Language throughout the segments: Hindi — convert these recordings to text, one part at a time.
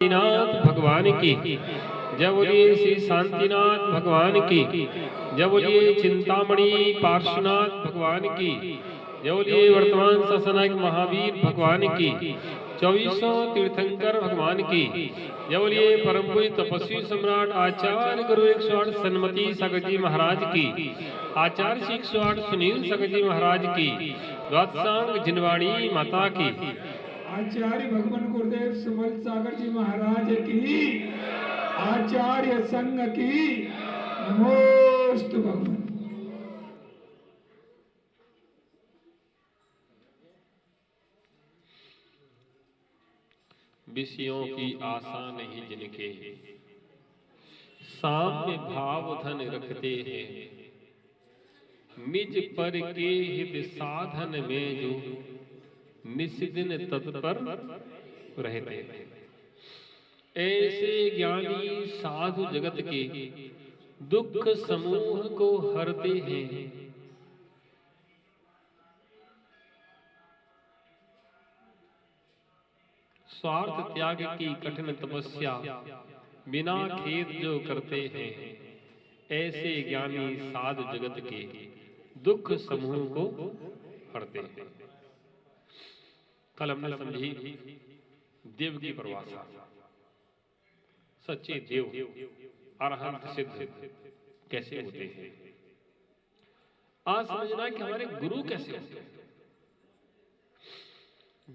शांतिनाथ भगवान की जय बोलिए। श्री शांतिनाथ भगवान की जय बोलिए। चिंतामणि पार्श्वनाथ भगवान की जय बोलिए। वर्तमान शासनायक महावीर भगवान की 2400 तीर्थंकर भगवान की जय बोलिए। परम पूज्य तपस्वी सम्राट आचार्य गुरु 108 सन्मति सागर जी महाराज की, आचार्य श्री 108 सुनील सागर जी महाराज की, द्वादशांग जिनवाणी माता की, आचार्य भगवान गुरुदेव सुबल सागर जी महाराज की, आचार्य संघ की नमोस्तु भगवान। विषयों की आशा नहीं जिनके साम्य भाव धन रखते हैं, निज पर के हित साधन में जो निस्दिन तत्पर रहते हैं। ऐसे ज्ञानी साधु जगत के दुख समूह को हरते हैं। स्वार्थ त्याग की कठिन तपस्या बिना खेद जो करते हैं, ऐसे ज्ञानी साधु जगत के दुख समूह को हरते हैं। कल हमने समझी देव की परिभाषा। सच्चे देव अरहंत सिद्ध कैसे होते हैं। आज समझना है कि हमारे गुरु कैसे होते हैं।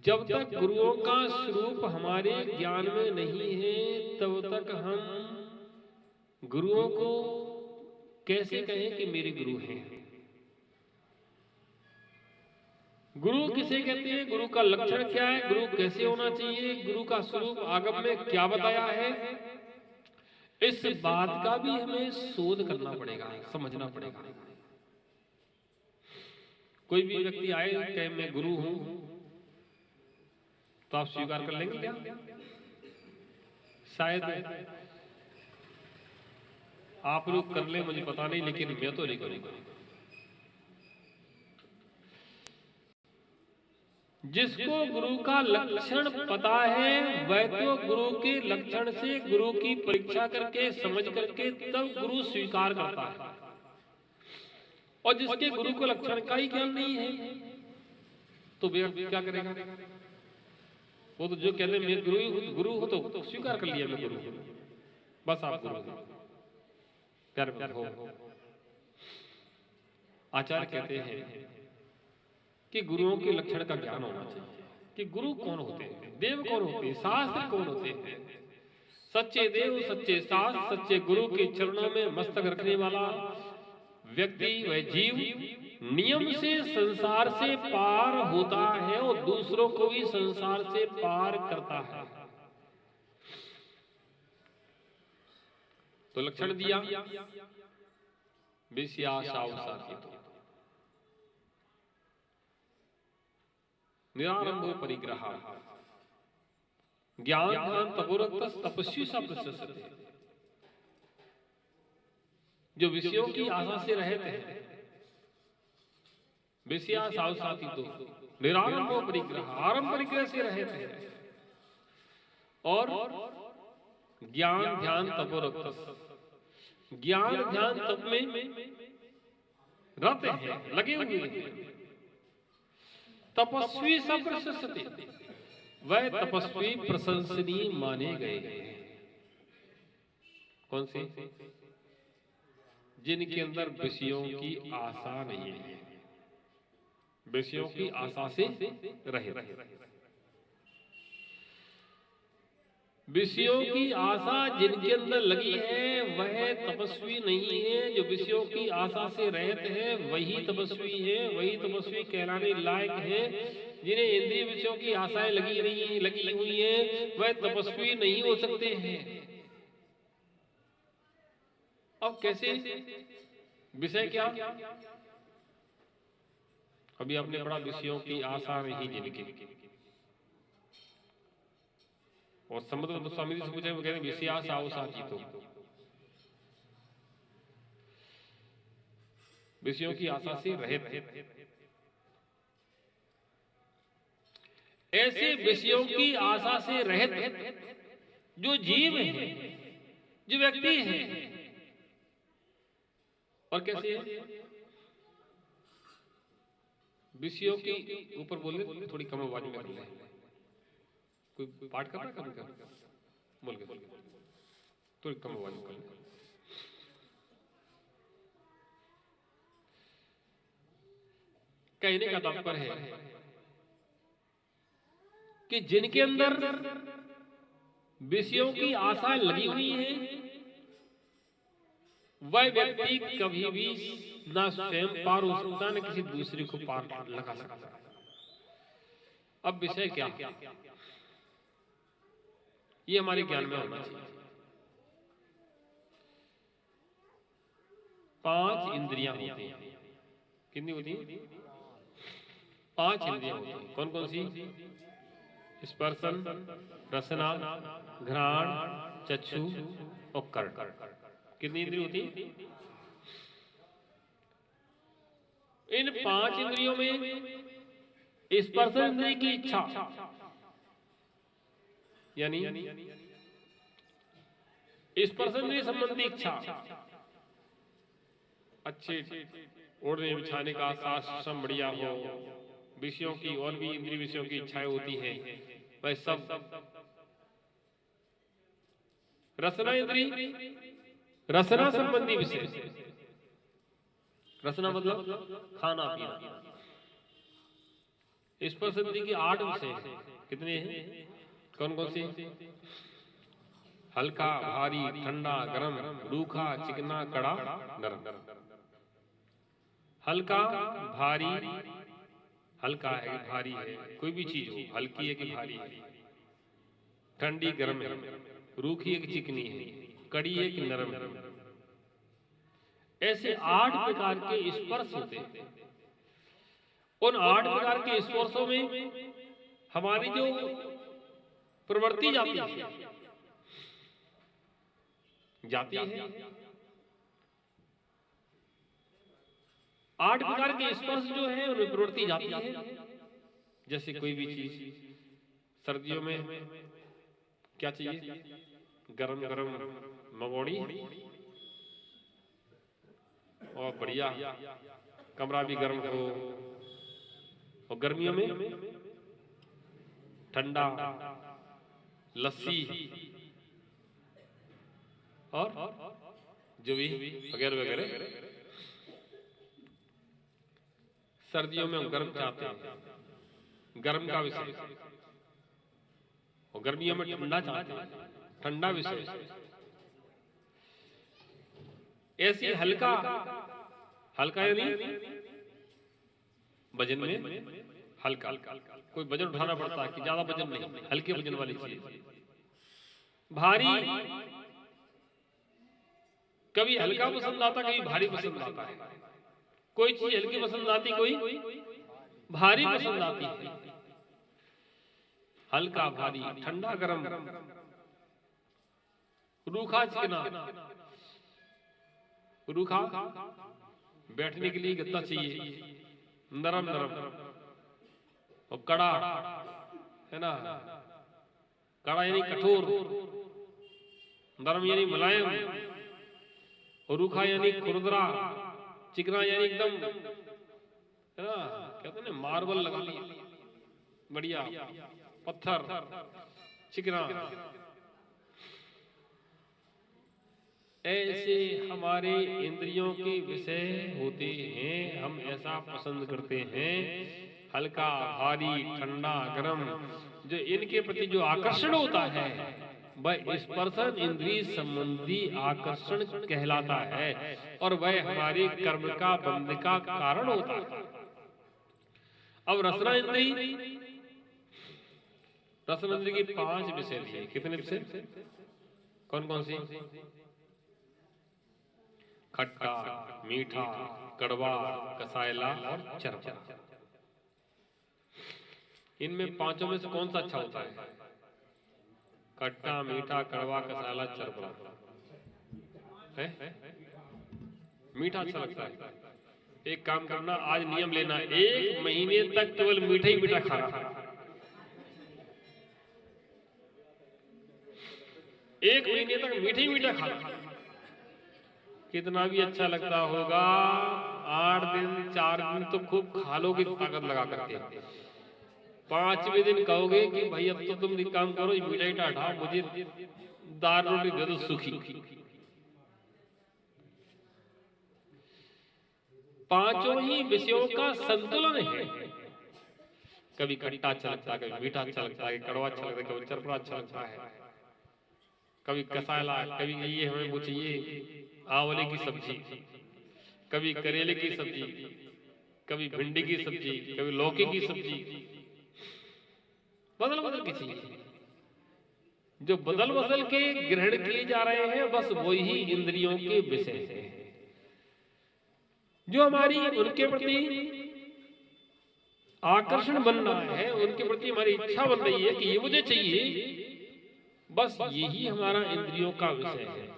जब तक गुरुओं का स्वरूप हमारे ज्ञान में नहीं है, तब तक हम गुरुओं को कैसे कहें कि मेरे गुरु हैं। गुरु किसे कहते हैं, गुरु का लक्षण क्या है, गुरु कैसे होना चाहिए, गुरु का स्वरूप आगम में क्या बताया है, इस बात का भी हमें शोध करना पड़ेगा, समझना पड़ेगा। कोई भी व्यक्ति आए कहे मैं गुरु हूं, तो आप स्वीकार कर लेंगे क्या? शायद आप लोग कर ले, मुझे पता नहीं, लेकिन मैं तो नहीं करूंगा। जिसको गुरु का लक्षण पता है वह तो गुरु के लक्षण से गुरु की परीक्षा करके समझ करके तब गुरु स्वीकार करता है। और जिसके गुरु को लक्षण का ही ज्ञान नहीं है तो व्यक्ति क्या करेगा? वो तो जो कहते मैं गुरु हो तो स्वीकार कर लिया मैं गुरु हूं, बस आप गुरु हो, प्यार हो। आचार्य कहते हैं कि गुरुओं के लक्षण का ज्ञान होना चाहिए कि गुरु कौन होते हैं, देव कौन होते हैं, शास्त्र कौन होते हैं। सच्चे देव, सच्चे शास्त्र, सच्चे गुरु के चरणों में मस्तक रखने वाला व्यक्ति, वह जीव नियम से संसार से पार होता है और दूसरों को भी संसार से पार करता है। तो लक्षण दिया विषया सावसाती तो निरारंभो परिग्रह ज्ञान ध्यान तपोरक्त तपस्वी सा प्रशस्ते। जो विषयों की आशा से रहते हैं, विषया सावसाती तो निरारंभो परिग्रह, आरंभ परिग्रह से रहते हैं और ज्ञान ध्यान तपोरक्त, ज्ञान ध्यान तप में रहते हैं, लगे हुए हैं। तपस्वी सब प्रशस्ते, वह तपस्वी प्रशंसनीय माने गए हैं। कौन से? जिनके अंदर विषयों की आशा नहीं है, विषयों की आशा से रहे। विषयों की आशा जिनके अंदर लगी है वह तपस्वी नहीं है। जो विषयों की आशा से रहते हैं वही तपस्वी है, वही तपस्वी कहलाने लायक है। जिन्हें इंद्रिय विषयों की आशाएं लगी हुई है वह तपस्वी नहीं हो सकते हैं। अब कैसे? विषय क्या? अभी आपने पढ़ा विषयों की आशा नहीं जिनकी, और समुद्र स्वामी जी से पूछा, वो कहते हैं विषया सावसाती तो विषयों की आशा से रहित। ऐसे विषयों की आशा से रहित जो जीव है, जो व्यक्ति है। और कैसे है? विषयों के ऊपर बोले थोड़ी कम आवाज में कर ले। कोई पाठ कर रहा है कभी कर बोल के थोड़ी कम आवाज में कर ले। कहने का तात्पर्य है कि जिनके अंदर विषयों की आशा लगी हुई है, वह व्यक्ति कभी भी ना स्वयं पार हो सकता, न किसी दूसरे को पार लगा सकता। अब विषय क्या? ये हमारे ज्ञान में होना चाहिए। 5 इंद्रियां होती हैं। कितनी होती हैं? 5 इंद्रियां होती हैं। कौन कौन सी? स्पर्शन, रसना, घ्राण, चक्षु और कर्ण। कितनी इंद्रिय होती हैं? इन 5 इंद्रियों में स्पर्श इंद्रिय की इच्छा, यानी स्पर्श इंद्रिय संबंधी इच्छा, अच्छे ओढ़ने बिछाने का आश्रम बढ़िया हो, विषयों की और भी इंद्रिय विषयों की इच्छाएं होती हैं, वह सब। रसना इंद्रिय, रसना संबंधी विषय। रसना मतलब खाना पीना। स्पर्श इंद्रिय की 8 विषय हैं। कितने हैं? कौन कौन से? हल्का, भारी, ठंडा, गरम, रूखा, चिकना, कड़ा, नरम। हल्का, भारी, हल्का है, भारी है, कोई भी चीज हो, हल्की है कि भारी है, ठंडी गर्म है, रूखी है कि चिकनी है, कड़ी है कि नरम है। ऐसे 8 प्रकार के स्पर्श होते हैं। उन 8 प्रकार के स्पर्शों में हमारी जो प्रवृत्ति जाती है 8 प्रकार के स्पर्श जो है उनमें प्रवृत्ति जाती है। जैसे कोई भी चीज सर्दियों में क्या चाहिए? गरम गरम मंगोड़ी और बढ़िया कमरा भी गर्म हो, और गर्मियों में ठंडा लस्सी और जो भी वगैरह वगैरह। सर्दियों में हम गर्म चाहते हैं, गर्म का विषय, और गर्मियों में ठंडा चाहते हैं, ठंडा विषय। ऐसे हल्का, हल्का यानी वजन में हल्का, कोई वजन उठाना पड़ता है कि ज्यादा वजन नहीं, हल्के वजन वाली चीज। भारी, कभी हल्का पसंद आता, कभी भारी पसंद आता है। कोई चीज हल्की पसंद आती, कोई भारी पसंद आती है। हल्का, भारी, ठंडा, गरम, रूखा, चिकना। रूखा बैठने के लिए गद्दा चाहिए, नरम नरम, और कड़ा है ना, कड़ा यानी कठोर, नरम यानी मुलायम, और रूखा यानी खुरदरा, चिकना यानी एकदम है ना, कहते हैं ना मार्बल लगा लिया, बढ़िया पत्थर चिकना। ऐसे हमारे इंद्रियों के विषय होते हैं। हम ऐसा पसंद करते हैं, हल्का, भारी, ठंडा, गरम। जो इनके प्रति जो आकर्षण होता है वह स्पर्शन इंद्रिय संबंधी आकर्षण कहलाता है, और वह हमारे कर्म का बंध का कारण होता है। अब रसना इंद्रिय, रसना इंद्रिय के 5 विषय दिए। कितने विषय? कौन कौन सी? खट्टा, मीठा, कड़वा, कसायला और चरबा। इनमें 5 में से कौन सा अच्छा होता है? खट्टा, मीठा, कड़वा, कसायला, चरबा है? मीठा अच्छा लगता है। एक काम करना, आज नियम लेना, 1 महीने तक केवल मीठा ही मीठा खाना। 1 महीने तक मीठी मीठा खा, कितना भी अच्छा लगता होगा, 8 दिन 4 दिन तो खूब खा लोगे ताकत लगा करके, 5वें दिन कहोगे कि भाई अब तो तुम एक काम करो, मीठा मीठा हटाओ, मुझे दाल रोटी दे दो सूखी। 5 ही विषयों का संतुलन है, कभी खट्टा अच्छा लगता है, कभी मीठा अच्छा लगता है, कड़वा अच्छा लगता है, कभी चरपड़ा अच्छा लगता है, कभी कसाला, कभी ये हमें वो चाहिए आंवले की सब्जी, कभी करेले की सब्जी, कभी भिंडी की सब्जी, कभी लौकी की सब्जी, बदल बदल की चाहिए। जो बदल बदल के ग्रहण किए जा रहे हैं बस वही इंद्रियों के विषय हैं, जो हमारी उनके प्रति आकर्षण बन रहा है, उनके प्रति हमारी इच्छा बन रही है कि ये मुझे चाहिए, बस यही हमारा इंद्रियों का विषय है।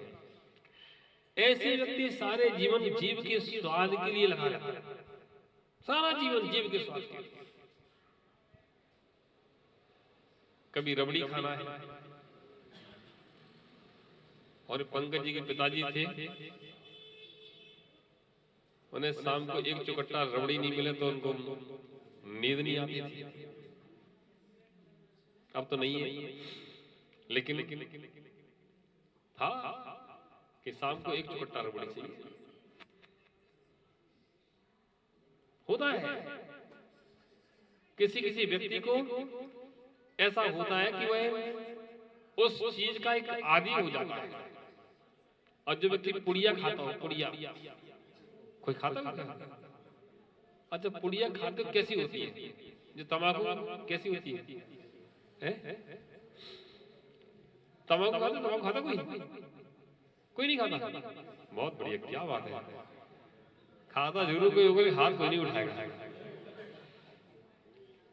ऐसे व्यक्ति सारे जीवन जीव के स्वाद के लिए लगा रहता है, सारा जीवन जीव के स्वाद के लिए। कभी रबड़ी खाना है, और पंकज जी के पिताजी थे, उन्हें शाम को एक चौकट्टा रबड़ी नहीं मिले तो उनको नींद नहीं आती थी। अब तो नहीं है, लेकिन था कि शाम को एक चौकट्टा रबड़ी चाहिए। होता है किसी किसी व्यक्ति को ऐसा होता है कि वह उस चीज का एक आदी हो जाता है। और जो व्यक्ति पुड़िया खाता हो, पुड़िया कोई खाता है? अच्छा, पुड़िया खाते कैसी होती है? जो तम्बाकू कैसी होती है? तम्बाकू खाता कोई नहीं खाता? बहुत बढ़िया, क्या बात है। खाता जरूर कोई होगा, हाथ कोई नहीं उठाएगा।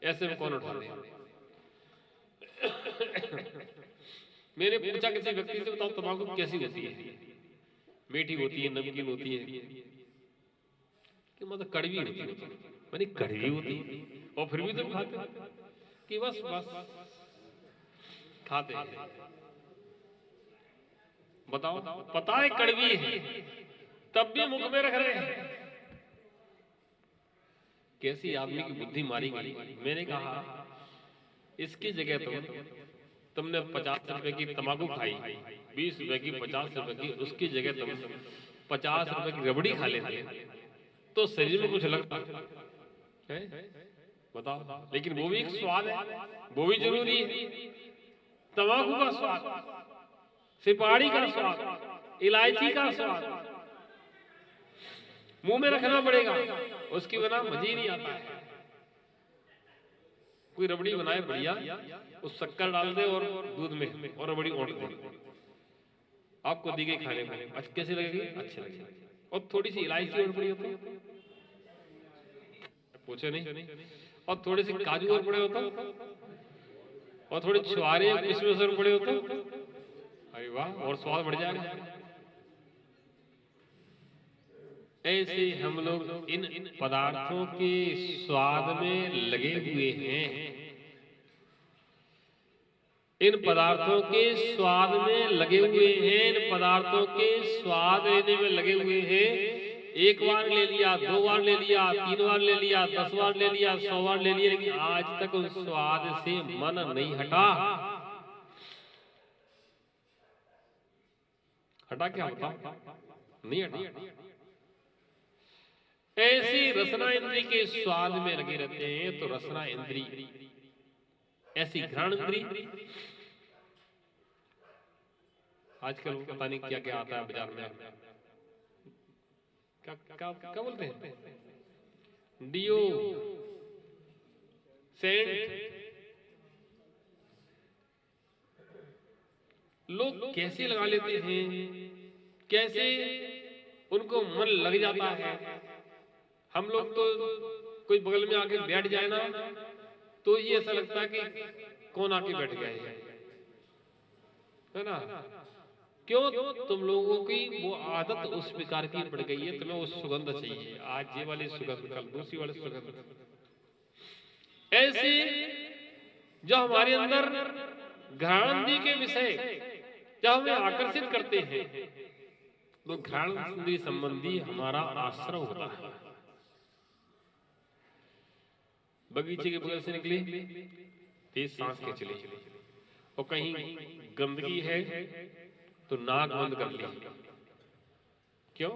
ऐसे में कौन उठा ले? मैंने पूछा किसी व्यक्ति से, बताओ तम्बाकू कैसी होती है? मीठी होती है, नमकीन होती है, कि मतलब कड़वी होती है? मैंने कड़वी होती है और फिर भी तुम खाते? कि बस खाते हैं। बताओ, पता है कड़वी है तब भी मुख में रख रहे हैं। कैसी आदमी की बुद्धि मारी गई। मैंने कहा इसकी जगह तुमने 50 रुपए की तम्बाकू खाई, 20 रुपए की, 50 रुपए की, उसकी जगह तुम 50 रुपए की रबड़ी खा लेते तो शरीर में कुछ लगता है? बताओ। लेकिन वो भी एक स्वाद है, वो भी जरूरी है। तम्बाकू का स्वाद, सुपारी का स्वाद, इलायची का स्वाद मुंह में रखना पड़ेगा, उसके बिना मजा ही नहीं आता है। कोई रबड़ी बनाए बढ़िया, उस शक्कर डाल दे और दूध में और रबड़ी ओढ़ दे, आपको दी गई खाने को अच्छा कैसी लगेगी? अच्छी लगेगी। और थोड़ी सी इलायची और पड़ी होती, पूछे नहीं, और थोड़े से काजू और पड़े होता, और थोड़े छुआरे किशमिश और पड़े होता, अरे वाह, और स्वाद बढ़ जाएगा। ऐसे हम लोग इन पदार्थों के स्वाद में लगे हुए हैं, इन पदार्थों के स्वाद में लगे हुए हैं, इन पदार्थों के स्वाद लेने में लगे हुए हैं। 1 बार ले लिया, 2 बार ले लिया, 3 बार ले लिया, 10 बार ले लिया, 100 बार ले लिया, लेकिन आज तक उस स्वाद से मन नहीं हटा। हटा क्या? बताओ, नहीं हटा। ऐसी रसना इंद्री के स्वाद में लगे रहते हैं। तो रसना इंद्री, ऐसी घ्राण इंद्री, आजकल पता नहीं क्या क्या आता है बाजार में, क्या बोलते हैं, डियो, सेंट, लोग कैसे लगा लेते हैं, कैसे उनको मन लग जाता है। हम लोग तो कोई बगल में आके बैठ जाए ना तो ये ऐसा लगता है कि कौन आके बैठ गया है ना। क्यों? तुम लोगों की वो आदत उस प्रकार की पड़ गई है, तुम्हें वो सुगंध चाहिए, आज ये वाली सुगंध, कल दूसरी वाली सुगंध। ऐसे जो हमारे अंदर घ्राणेंद्रिय के विषय जब हमें आकर्षित करते हैं तो घ्राण संधि संबंधी हमारा आश्रय होता है। बगीचे के बगल से निकले, तेज सांस खींच ली, और कहीं गंदगी है तो नाक बंद कर ली। क्यों?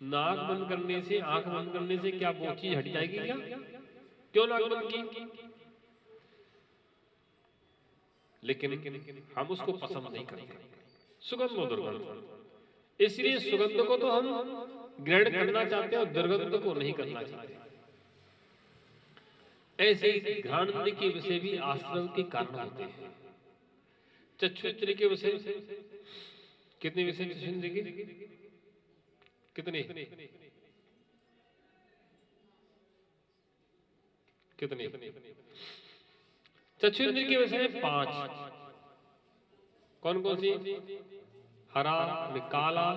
नाक बंद करने से, आंख बंद करने से क्या वो चीज हट जाएगी क्या? क्यों नाक बंद की? लेकिन हम उसको पसंद नहीं करते, सुगंध और दुर्गंध। इसलिए सुगंध को तो हम ग्रहण करना चाहते हैं और दुर्गंध को नहीं करना चाहते। ऐसे घ्राण इंद्रिय के विषय भी आश्रव के कारण होते हैं। चक्षु इंद्रिय के विषय कितने विषय? चक्षु इंद्रिय के कितने चक्षु इंद्रिय के विषय 5। कौन कौन सी? हरा, काला,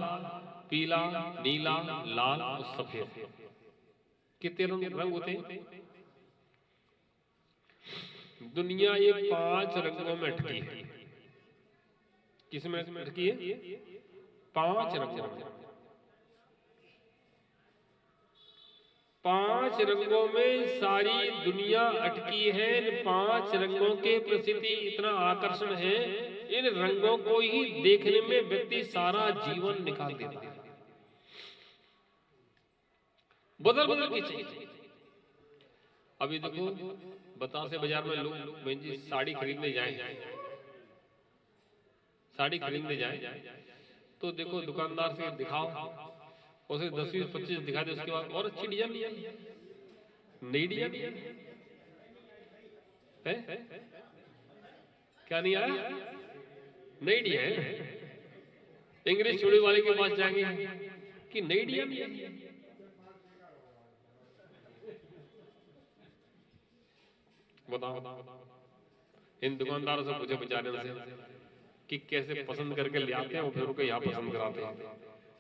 पीला, नीला, लाल और सफेद। कितने रंग होते हैं? दुनिया ये 5 रंगों में अटकी है। किसमें अटकी है? 5 रंगों में। 5 रंगों में सारी दुनिया अटकी है। इन 5 रंगों के प्रति इतना आकर्षण है, इन रंगों को ही देखने में व्यक्ति सारा जीवन निकाल देता है। बदल बदल के चाहिए। अभी देखो, बतासे बाजार में लोग बहन जी साड़ी खरीदने जाए, साड़ी खरीदने जाए तो देखो दुकानदार से दिखाओ, उसे 10-20-25 दिखा दे, उसके बाद और अच्छी डिजाइन नई डिजाइन है। क्या नहीं आया? नई डिजाइन। इंग्लिश चूड़ी वाले के पास जाएंगे कि नई डिजाइन। बताओ, इन दुकानदारों से पूछे बेचारे से कि कैसे पसंद करके ले आते हैं और फिर उनको यहाँ पसंद कराते हैं,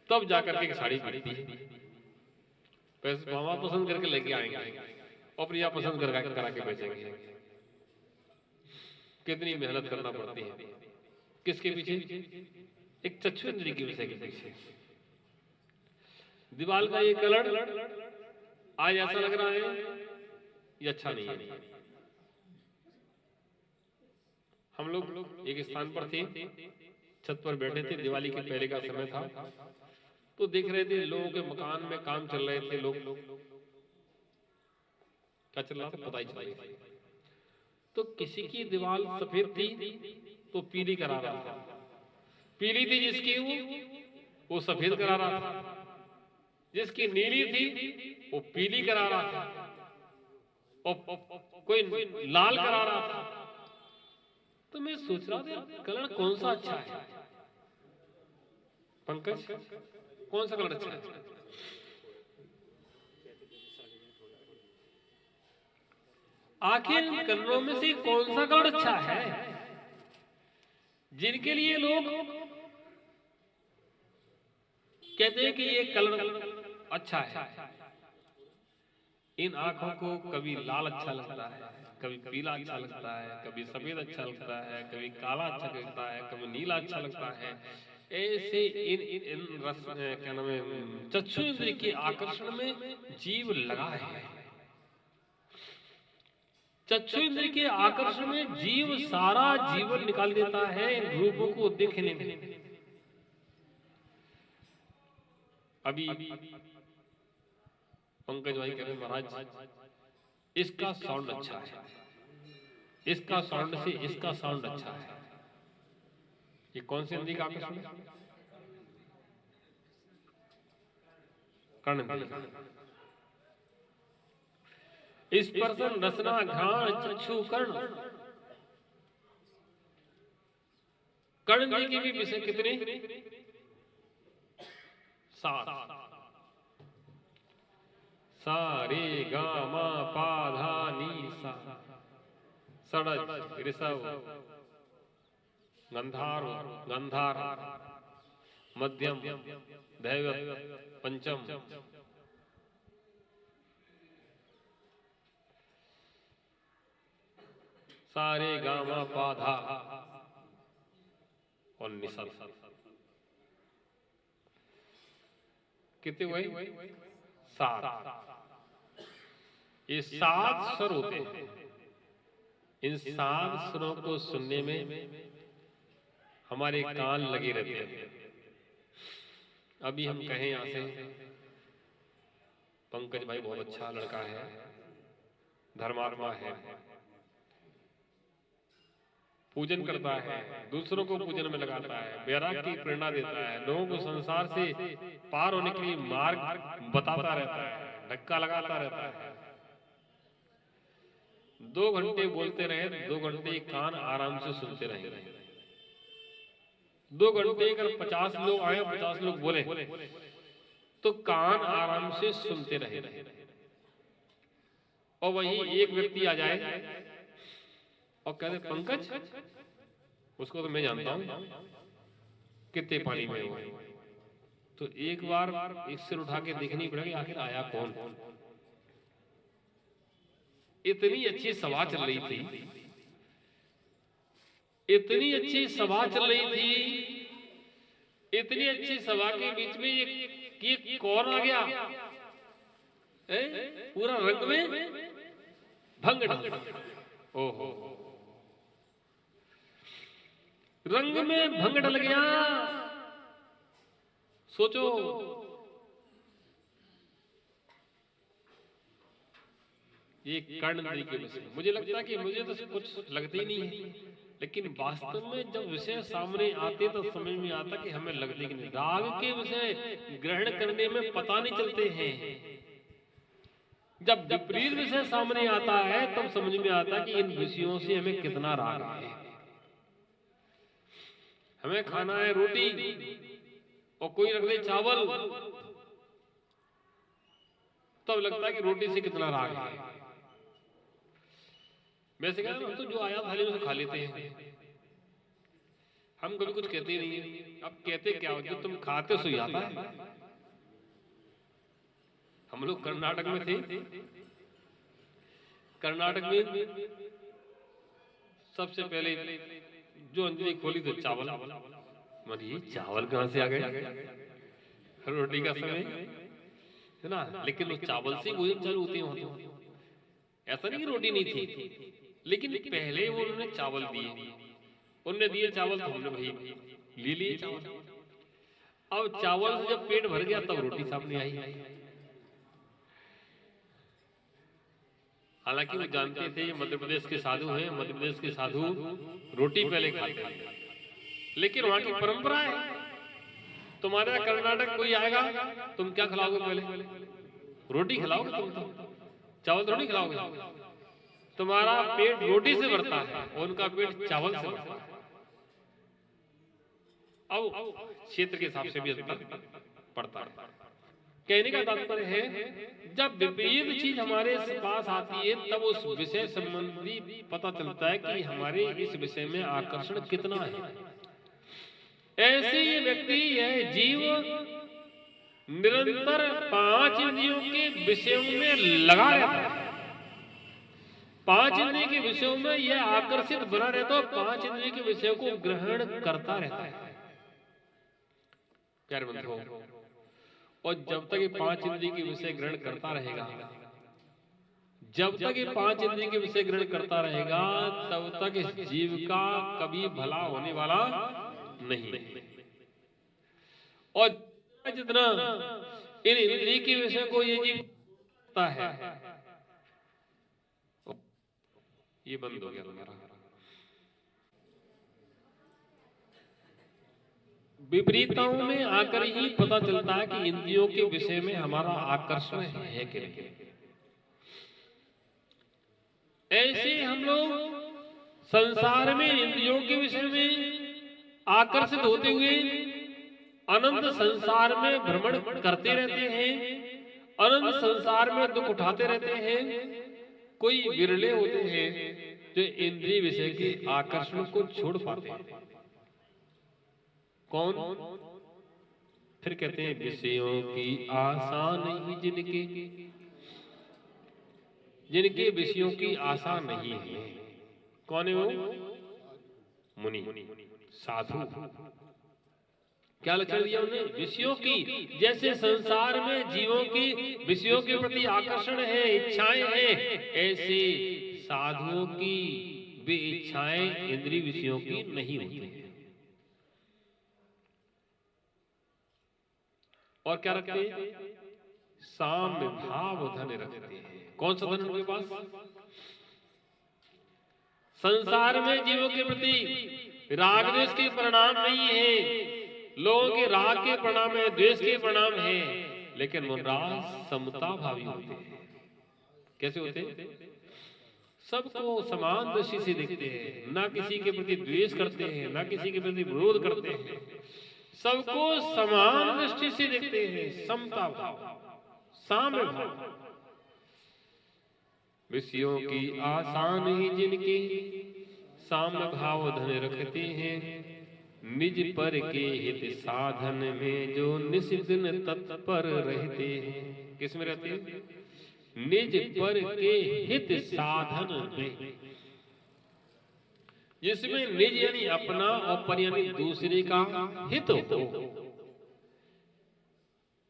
तब जाकर के साड़ी खरीदती है। पैसे वहां पसंद करके लेके आएंगे और फिर यहाँ पसंद करा के बेचेंगे। कितनी मेहनत करना पड़ती है किसके पीछे? एक चक्षु इंद्रिय के विषय के पीछे। दीवार का ये कलर आज ऐसा लग रहा है, ये अच्छा नहीं है। हम लोग एक स्थान पर थे, छत पर बैठे थे, दिवाली के पहले का समय था, तो देख रहे थे लोगों के मकान में काम चल रहे थे। लोग क्या चल रहा था पता ही चल रहा था। तो किसी की दीवार सफेद थी तो पीली करा रहा था, पीली थी जिसकी वो सफेद करा रहा था, जिसकी नीली थी वो पीली करा रहा था, और कोई लाल करा रहा था। तो मैं सोच रहा था कलर कौन सा अच्छा है? पंकज, कौन सा कलर अच्छा है? आखिर कलरों में से कौन सा कलर अच्छा है जिनके लिए लोग कहते हैं कि ये कलर अच्छा है? इन आंखों को कभी लाल अच्छा लगता है, कभी पीला अच्छा लगता है, कभी सफेद अच्छा लगता है, कभी काला अच्छा लगता है, कभी नीला अच्छा लगता है। ऐसे इन रस क्या नाम है, चक्षु इंद्रिय के आकर्षण में जीव लगा है। चक्षु इंद्रिय के आकर्षण में जीव सारा जीवन निकाल देता है इन रूपों को देखने में। अभी पंकज भाई कह रहे महाराज इसका साउंड अच्छा है, इसका साउंड से इसका साउंड अच्छा है। ये कौन से इंद्रिय का आकर्षण है? कर्ण। स्पर्शन, रसना, घ्राण, चक्षु, कर्ण। कर्ण इंद्रिय के भी विषय कितने? 7। सा रे गा मा पा धा नी सा। षडज, ऋषभ, गंधार, गंधार, मध्यम, दैवत, पंचम। सारे गामा पा धा, और निषद। कितने हुए? 7। ये 7 स्वर होते हैं। इन 7 स्वरों को सुनने में हमारे कान लगे रहते हैं। अभी हम कहें यहां से, पंकज भाई बहुत अच्छा लड़का है, धर्मात्मा है, पूजन करता है, दूसरों को पूजन में लगाता है, वैराग्य की प्रेरणा देता है, लोगों को संसार से पार होने के लिए मार्ग बताता रहता है, धक्का लगाता रहता है। 2 घंटे बोलते रहे, 2 घंटे कान आराम से सुनते रहे। 2 घंटे अगर 50 लोग आए, 50 लोग बोले, तो कान आराम से सुनते रहे। और वहीं एक व्यक्ति आ जाए और कहते पंकज, उसको तो मैं जानता हूं, कितने पानी में हो, तो एक बार एक सिर उठा के देखनी पड़ेगी आखिर आया कौन। इतनी अच्छी सभा चल रही थी, इतनी अच्छी सभा चल रही थी, इतनी अच्छी सभा के बीच में ये कौन आ गया? पूरा रंग में भंग डाल। ओहो, रंग में भंग डल गया। सोचो, ये कर्ण नदी के विषय मुझे लगता है कि मुझे तो कुछ लगता ही नहीं है, लेकिन वास्तव में जब विषय सामने आते तो समझ में आता कि हमें लगते कि नहीं। राग के विषय ग्रहण करने में पता नहीं चलते हैं। जब विपरीत विषय सामने आता है तब समझ में आता कि इन विषयों से हमें कितना राग है। हमें खाना है रोटी और कोई रख दे चावल, तब लगता है कि रोटी से कितना राग है। वैसे क्या हम तो जो आया थाली में से खा लेते हैं, हम कभी कुछ कहते ही नहीं है। अब कहते क्या हो, जो तुम खाते सो आता है। हम लोग कर्नाटक में थे, कर्नाटक में सबसे पहले जो अंजलि खोली तो चावल। ये चावल कहां से आ गए? रोटी का समय है ना, लेकिन वो चावल से भोजन चालू होते हैं। ऐसा नहीं कि रोटी नहीं थी, लेकिन पहले वो उन्होंने चावल दिए, उन्होंने दिए चावल तो हमने भाई ले लिए चावल। अब चावल से जब पेट भर गया तब रोटी सामने आई। हालांकि वो जानते थे ये मध्य प्रदेश के साधु हैं, मध्य प्रदेश के साधु रोटी पहले खाते हैं, लेकिन वहां की परंपरा है। तुम्हारे कर्नाटक कोई आएगा, तुम क्या खिलाओगे? पहले रोटी खिलाओगे, तुम चावल थोड़ी खिलाओगे। तुम्हारा पेट रोटी से भरता है और उनका पेट चावल से भरता है। अब क्षेत्र के हिसाब से भी अंतर पड़ता है। कहने का तात्पर्य है, जब विपरीत चीज हमारे पास आती है तब उस विषय संबंधी पता चलता है कि हमारे इस विषय में आकर्षण कितना है। ऐसे ये व्यक्ति है, जीव निरंतर 5 इंद्रियों के विषयों में लगा रहता है। 5 इंद्रियों के विषयों में यह आकर्षित बना रहता है, 5 इंद्रियों के विषयों को ग्रहण करता रहता है। प्यारे बंधुओं, और जब तक ये 5 इंद्रिय के विषय ग्रहण करता रहेगा, जब तक ये 5 इंद्रिय के विषय ग्रहण करता रहेगा, तब तक इस जीव का कभी भला होने वाला नहीं। और जितना इन इंद्रिय के विषय को ये जीव करता है, ये बंद हो गया तुम्हारा। विपरीतताओं में आकर ही पता चलता है कि इंद्रियों के विषय में हमारा आकर्षण है कि नहीं। ऐसे हम लोग संसार में इंद्रियों के विषय में आकर्षित होते हुए अनंत संसार में भ्रमण करते रहते हैं, अनंत संसार में दुख उठाते रहते हैं। कोई विरले होते हैं जो इंद्रिय विषय के आकर्षण को छोड़ पाते हैं। कौन? फिर कहते हैं विषयों की आशा नहीं जिनके, जिनके विषयों की आशा नहीं है। कौन है वो? मुनि। साधु। क्या लक्षण दिया उन्हें? विषयों की, जैसे संसार में जीवों की विषयों के प्रति आकर्षण है, इच्छाएं हैं, ऐसे साधुओं की वे इच्छाएं इंद्रिय विषयों की नहीं होती हैं। और क्या रखते हैं? साम्य भाव धन रखते हैं। कौन सा धन उनके पास? संसार में जीवों के प्रति राग द्वेष के परिणाम नहीं है, लोगों के राग के परिणाम है, द्वेष के परिणाम है, लेकिन मुनराज समता भावी होते हैं। कैसे होते हैं? सबको समान दृष्टि से देखते हैं, ना किसी के प्रति द्वेष करते हैं, ना किसी के प्रति विरोध करते हैं, सबको समान दृष्टि से देखते हैं। समता भाव, साम्य भाव। विषयों की आसान ही जिनके साम्य भाव धन रखते हैं, निज पर के हित साधन में जो निस्दिन तत्पर रहते हैं। किस में रहते हैं? निज पर के हित साधन में, जिसमें निज यानी अपना और पर यानी दूसरे का हित हो,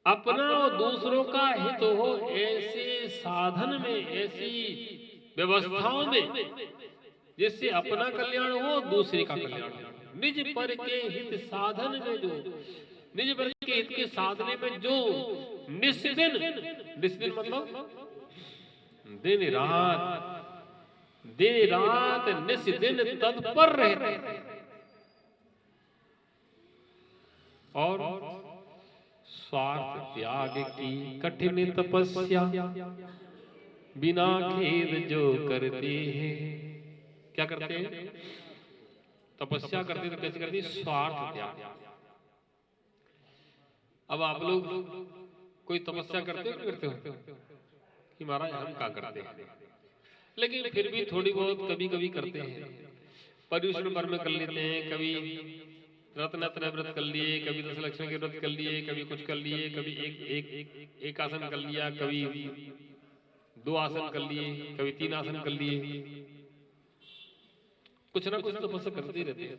अपना और दूसरों का हित हो, ऐसे साधन में, ऐसी व्यवस्थाओं में जिससे अपना कल्याण हो, दूसरे का कल्याण हो। निज पर के हित साधन में जो, निज पर के हित के साधने में जो निस्दिन, निस्दिन मतलब दिन रात निस्दिन तत्पर रहते हैं, और स्वार्थ त्याग की कठिन तपस्या बिना खेद जो करते हैं। क्या करते हैं? तपस्या करते तो कैसे करते? स्वार्थ त्याग। अब आप लोग कोई तपस्या करते हो, करते हो कि महाराज हम क्या करते हैं, लेकिन फिर भी थोड़ी बहुत कभी कभी करते हैं। पर्युषण पर्व कर लेते हैं, कभी रत्नत्रय व्रत कर लिए, कभी दशलक्ष्मी के व्रत कर लिए, कभी कुछ कर लिए, कभी एक आसन कर लिया, कभी 2 आसन कर लिए, कभी 3 आसन कर लिए, कुछ ना कुछ तपस्या करते ही रहते हैं।